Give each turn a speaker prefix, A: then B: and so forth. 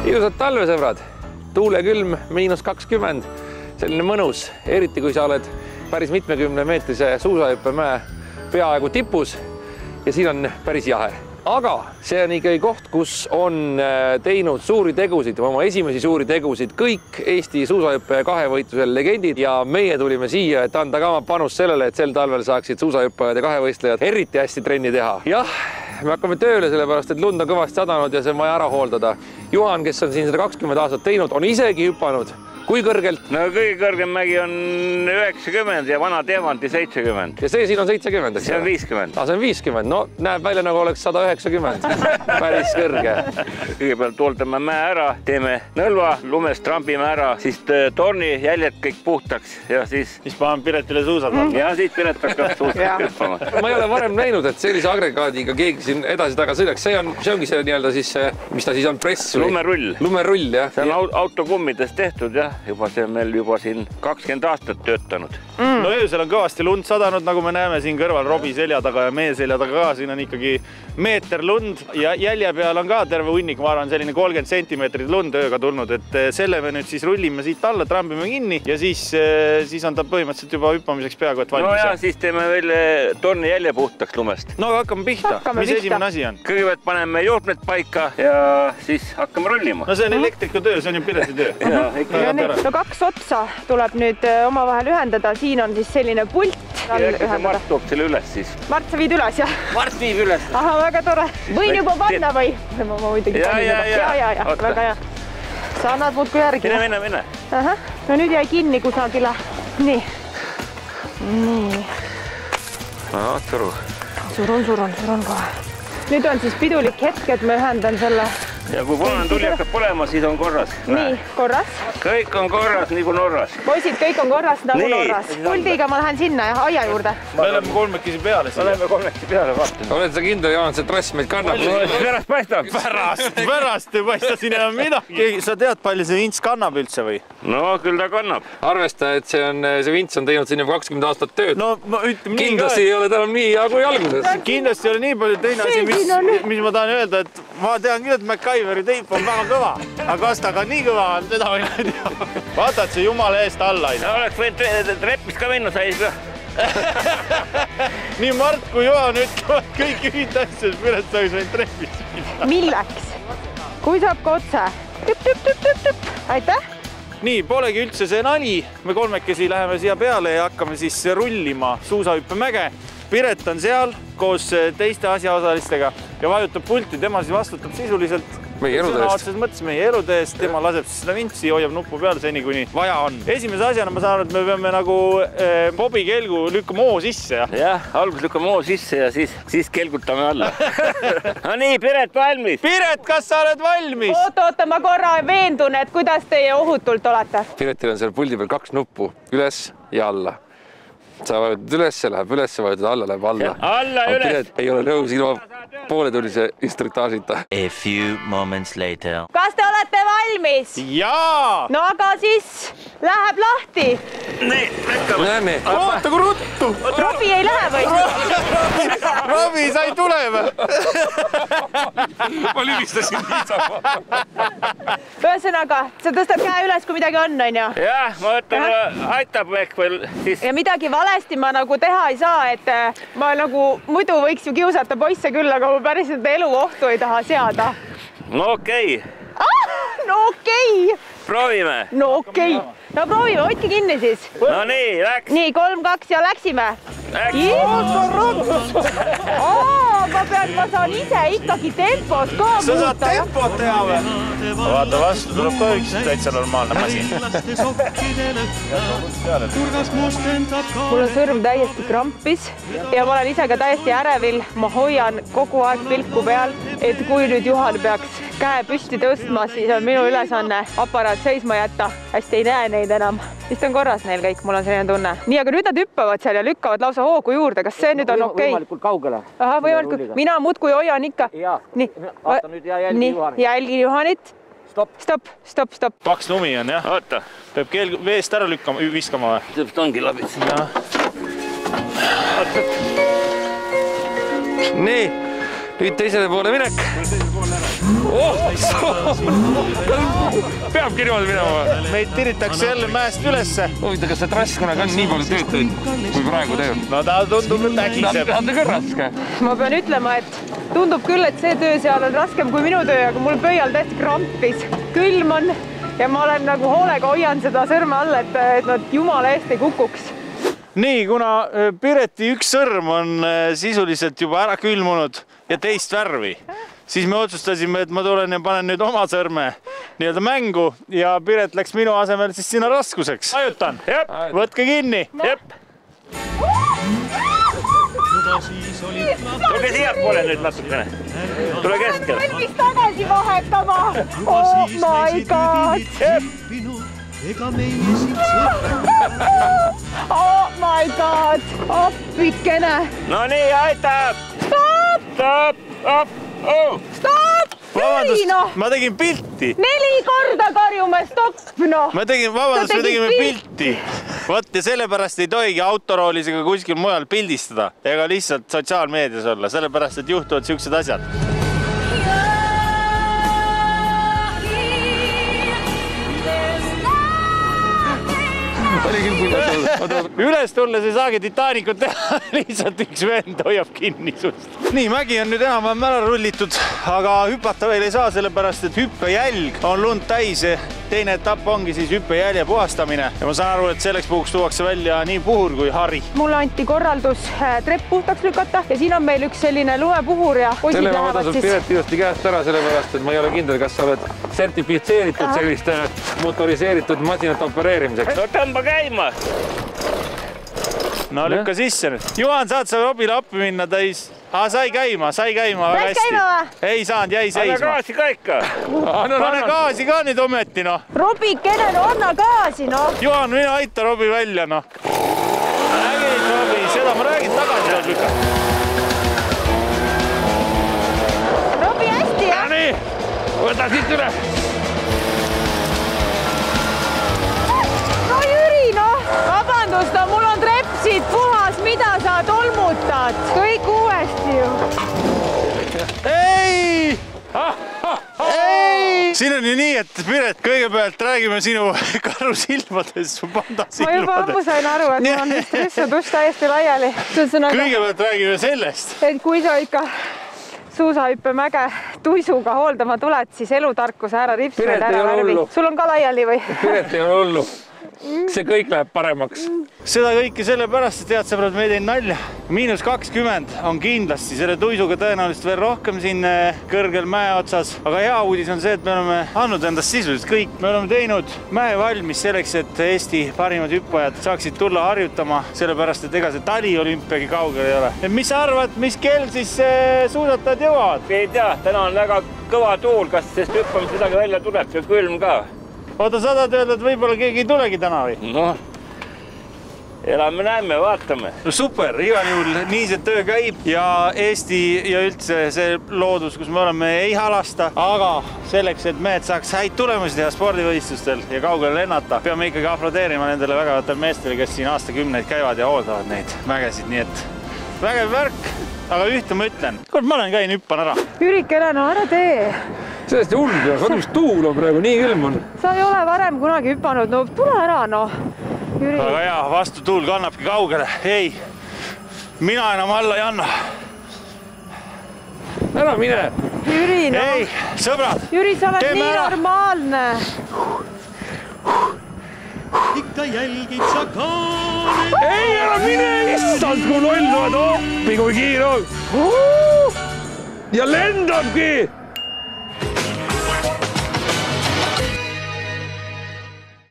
A: Ilusad talvesõbrad, tuulekülm, -20, selline mõnus, eriti kui sa oled päris mitmekümnemeetrise suusahüppemäe peaaegu tipus ja siin on päris jahe. Aga see on ikkagi koht, kus on teinud suuri tegusid, oma esimesi suuri tegusid kõik Eesti suusahüppe kahevõitlusel legendid ja meie tulime siia, et anda ka oma panus sellele, et sel talvel saaksid suusahüppajad ja kahevõistlejad eriti hästi trenni teha. Jah, me hakkame tööle sellepärast, et lund on kõvasti sadanud ja see on vaja ära hooldada. Juhan, kes on siin 120 aastat teinud, on isegi hüpanud. Kui kõrgelt?
B: No kõige kõrgem mägi on 90 ja vana Diamanti 70.
A: Ja see siin on 70?
B: See on 50.
A: See on 50. No näeb välja nagu oleks 190. Päris kõrge.
B: Kõigepealt hooldame mäe ära, teeme nõlva, lumest trambime ära, siis torni jäljed kõik puhtaks ja siis
C: paneme Piretile suusad.
B: Ja siis Piret hakkab suusad hüppama.
A: Ma ei ole varem näinud, et sellise agregaadiga keegi siin edasi-taga sõidaks. See ongi see nii-öelda siis, mis ta siis on, press?
B: Lumerull.
A: Lumerull, jah.
B: See on autokummidest tehtud, jah. Juba see on meil juba siin 20 aastat töötanud.
C: No öösel on kõvasti lund sadanud, nagu me näeme siin kõrval Robi selja taga ja meie selja taga ka. Siin on ikkagi meeter lund ja jälje peal on ka terve hunnik, ma arvan, selline 30 sentimeetrit lund ööga tulnud, et selle me nüüd siis rullime siit alla, trambime kinni ja siis on ta põhimõtteliselt juba hüppamiseks peaaegu et valmis.
B: No ja siis teeme veel torni jälje puhtaks lumest.
C: No aga hakkame pihta. Mis esimene asi on?
B: Kõigepealt paneme juhtmed paika ja siis hakkame rullima.
C: No see on elektriku töö, see on ju Pireti töö.
D: No 2 otsa tuleb nüüd omavahel ühendada, siin on siis selline pult.
B: Mart toob selle üles siis.
D: Mart, sa viid üles, jah?
B: Mart viib üles.
D: Aha, väga tore. Võin juba panna või? Ma muidugi panin juba. Ja, väga hea. Sa annad muudku järgi.
B: Mine.
D: No nüüd jäi kinni kusagile. Nii.
B: Suru.
D: Surun kohe. Nüüd on siis pidulik hetk, et ma ühendan selle.
B: Ja kui punane tuli hakkab põlema, siis on korras.
D: Nii, korras.
B: Kõik on korras, nagu Norras.
D: Poisid, kõik on korras, nagu Norras. Puldiga ma lähen sinna ja aia juurde.
C: Me oleme kolmekesi peale.
B: Vaatame.
A: Oled sa kindel, Jaan, see trass meid kannab?
B: Pärast paistab.
C: Pärast ei paista siin enam midagi. Sa tead, palju see vints kannab üldse või?
B: No, küll ta kannab.
A: Arvesta, et see vints on teinud siin juba 20 aastat tööd.
C: No, ütleme nii ka.
A: Kindlasti ei ole tal nii hea kui alguses.
C: Kindlasti ei ole nii palju. Teine asi, mis ma tahan öelda, et ma tean küll, et MacGyveri teip on väga kõva. Aga kas ta ka nii kõva on, seda võin ei tea. Vaatad see jumala eest alla.
B: Oleks võinud treppist ka minna, sai ka.
C: Nii Mart kui Juhan ütlevad kõik ühid asju, et Piret sai võinud treppist minna.
D: Milleks? Kui saab ka otse? Aitäh!
C: Nii, polegi üldse see nali. Me kolmekesi läheme siia peale ja hakkame siis rullima suusahüppemäge. Piret on seal koos teiste asjaosalistega ja vajutab pulti. Tema siis vastutab sisuliselt
A: meie elude eest.
C: Mõttes meie elude eest. Tema laseb siis seda vintsi, hoiab nuppu peal seni, kuni vaja on. Esimese asjana ma saan aru, et me peame nagu Bobi kelgu lükkama oo sisse.
B: Jah, algus lükkame oo sisse ja siis kelgutame alla. No nii, Piret valmis.
C: Piret, kas sa oled valmis?
D: Oota, ma korra veendun, et kuidas teie ohutult olete.
A: Piretil on seal puldi peal 2 nuppu, üles ja alla. Sa vajutad üles, läheb üles, vajutad alla, läheb alla.
B: Alla üles!
A: Piret ei ole nõus ilma pooletunnise instruktaažita.
E: A few moments later.
D: Kas te olete valmis?
C: Jaa!
D: No aga siis läheb lahti.
B: Nii, lükkame.
A: Näeme.
C: Oota, kui ruttu!
D: Robi ei lähe või?
C: Robi, sa ei tule või?
A: Ma lülistasin niisama.
D: Ühesõnaga, sa tõstad käe üles, kui midagi on ju?
B: Jah, ma ütlen, aitab ehk veel siis.
D: Ja midagi valesti ma nagu teha ei saa, et ma nagu muidu võiks ju kiusata poisse küll, aga ma päriselt elu ohtu ei taha seada.
B: No okei.
D: No okei.
B: Proovime.
D: No okei. No proovime, hoidke kinni siis.
B: No nii, läks.
D: Nii, 3, 2 ja läksime. Ma saan ise ikkagi tempos ka muuta.
C: Sa saad tempot teha või? Vaata vastu, tuleb ka üks täitsa normaalne masin.
D: Mul on sõrm täiesti krampis ja ma olen ise ka täiesti ärevil. Ma hoian kogu aeg pilku peal, et kui nüüd Juhan peaks käe püsti tõstma, siis on minu ülesanne aparaat seisma jätta. Hästi ei näe neid enam. Vist on korras neil kõik, mul on selline tunne. Nii, aga nüüd nad hüppavad seal ja lükkavad lausa hoogu juurde. Kas see nüüd on okei?
F: Võimalikult kaugele.
D: Aha, võimalikult. Mina muudkui hoian ikka.
F: Nii. Vaata nüüd ja jälgi Juhanit.
D: Jälgi Juhanit. Stopp.
C: Paks lumi on, jah?
B: Oota.
C: Peab keel veest ära lükkama, viskama või?
B: Täpselt ongi labis.
A: Nii, nüüd teisele poole minek. Peabki niimoodi minema.
C: Meid tiritakse jälle mäest ülesse.
A: Huvita, kas see trass kunagi on nii palju tööd teinud, kui praegu teeb?
C: No ta tundub, et äkiseb.
A: Ta on ka raske.
D: Ma pean ütlema, et tundub küll, et see töö seal on raskem kui minu töö, aga mul pöial täiesti krampis. Külm on ja ma olen nagu hoolega hoian seda sõrme all, et nad jumala eest ei kukuks.
C: Nii, kuna Pireti üks sõrm on sisuliselt juba ära külmunud ja teist värvi, siis me otsustasime, et ma tulen ja panen nüüd oma sõrme nii-öelda mängu ja Piret läks minu asemel siis sinna raskuseks. Ajutan. Jep. Võtke kinni.
B: Jep. Tulge siia poole nüüd natukene. Tule keskel.
D: Valmis tagasi vahetama. Oh my god.
B: Jep.
D: Oh my god. Appikene.
B: No nii, aitab.
D: Stop.
B: Stop. Oh.
D: Stop. Jüri, noh.
C: Ma tegin pilti.
D: 4 korda karjume stopp, noh.
C: Me tegime pilti. Vot ja sellepärast ei tohigi autoroolis ega kuskil mujal pildistada ega lihtsalt sotsiaalmeedias olla, sellepärast et juhtuvad siuksed asjad. Üles tulles ei saagi Titanicut teha, lihtsalt üks vend hoiab kinni sust. Nii, mägi on nüüd enam-vähem ära rullitud, aga hüpata veel ei saa, sellepärast et hüppejälg on lund täis. Teine etapp ongi siis hüppejälje puhastamine ja ma saan aru, et selleks puhuks tuuakse välja nii puhur kui hari.
D: Mulle anti korraldus trepp puhtaks lükata ja siin on meil üks selline lumepuhur ja poisid
A: selle
D: lähevad
A: tasub
D: siis...
A: Piret ilusti käest ära, sellepärast, et ma ei ole kindel, kas sa oled sertifitseeritud selliste motoriseeritud masinate opereerimiseks.
B: No tõmba käima.
C: No lükka sisse nüüd. Juhan, saad sa Robile appi minna täis? Sai käima väga hästi. Ei saanud, jäi seisma.
B: Anna gaasi ka ikka.
C: Pane gaasi ka nüüd ometi, noh.
D: Robikene, no anna gaasi, noh.
C: Juhan, mine aita Robi välja, noh. Nägid, Robi, seda ma räägin, tagasi saad lükata.
D: Robi, hästi, jah?
A: Nii, võta siit üle.
D: No Jüri, noh. Vabandust, no mul on trepsid puhas, mida sa tolmutad? Kõik uuesti ju.
C: Ei! Ei! Siin on ju nii, et Piret, kõigepealt räägime sinu karusilmades, su pandasilmades.
D: Ma juba ammu sain aru, et mul on vist rüssutuss täiesti laiali.
C: Kõigepealt räägime sellest.
D: Et kui sa ikka suusahüppemäge tuisuga hooldama tuled, siis elutarkuse ära ripsmed ära värvi. Sul on ka laiali või?
A: Piret ei ole hullu. See kõik läheb paremaks.
C: Seda kõike sellepärast, et head sõbrad, me ei teinud nalja. -20 on kindlasti selle tuisuga tõenäoliselt veel rohkem siin kõrgel mäe otsas. Aga hea uudis on see, et me oleme andnud endast sisuliselt kõik. Me oleme teinud mäe valmis selleks, et Eesti parimad hüppajad saaksid tulla harjutama, sellepärast, et ega see taliolümpiagi kaugel ei ole. Et mis sa arvad, mis kell siis suusatajad jõuavad?
B: Ei tea, täna on väga kõva tuul, kas sest hüppamist midagi välja tuleb, see külm ka.
C: Oota, sa tahad öelda, et võib-olla keegi ei tulegi täna või?
B: Noh, elame, näeme, vaatame.
C: No super, igal juhul nii see töö käib ja Eesti ja üldse see loodus, kus me oleme, ei halasta. Aga selleks, et mehed saaks häid tulemusi teha spordivõistlustel ja kaugele lennata, peame ikkagi aplodeerima nendele vägevatele meestele, kes siin aastakümneid käivad ja hooldavad neid mägesid. Nii et vägev värk, aga ühte ma ütlen. Kord ma olen käin, hüppan ära.
D: Jürikene, no ära tee.
A: Sellest ei hullu, vaata mis tuul on praegu, nii külm on.
D: Sa ei ole varem kunagi hüpanud, no tule ära, noh. Jüri.
C: Aga jaa, vastu tuul kannabki kaugele. Ei, mina enam alla ei anna.
A: Ära mine.
D: Jüri, no.
C: Ei, sõbrad.
D: Jüri, sa oled nii normaalne.
G: Ikka jälgid sa ka.
A: Ei, ära mine, issand, kui loll oled, oppi, kui kiire on. Ja lendabki.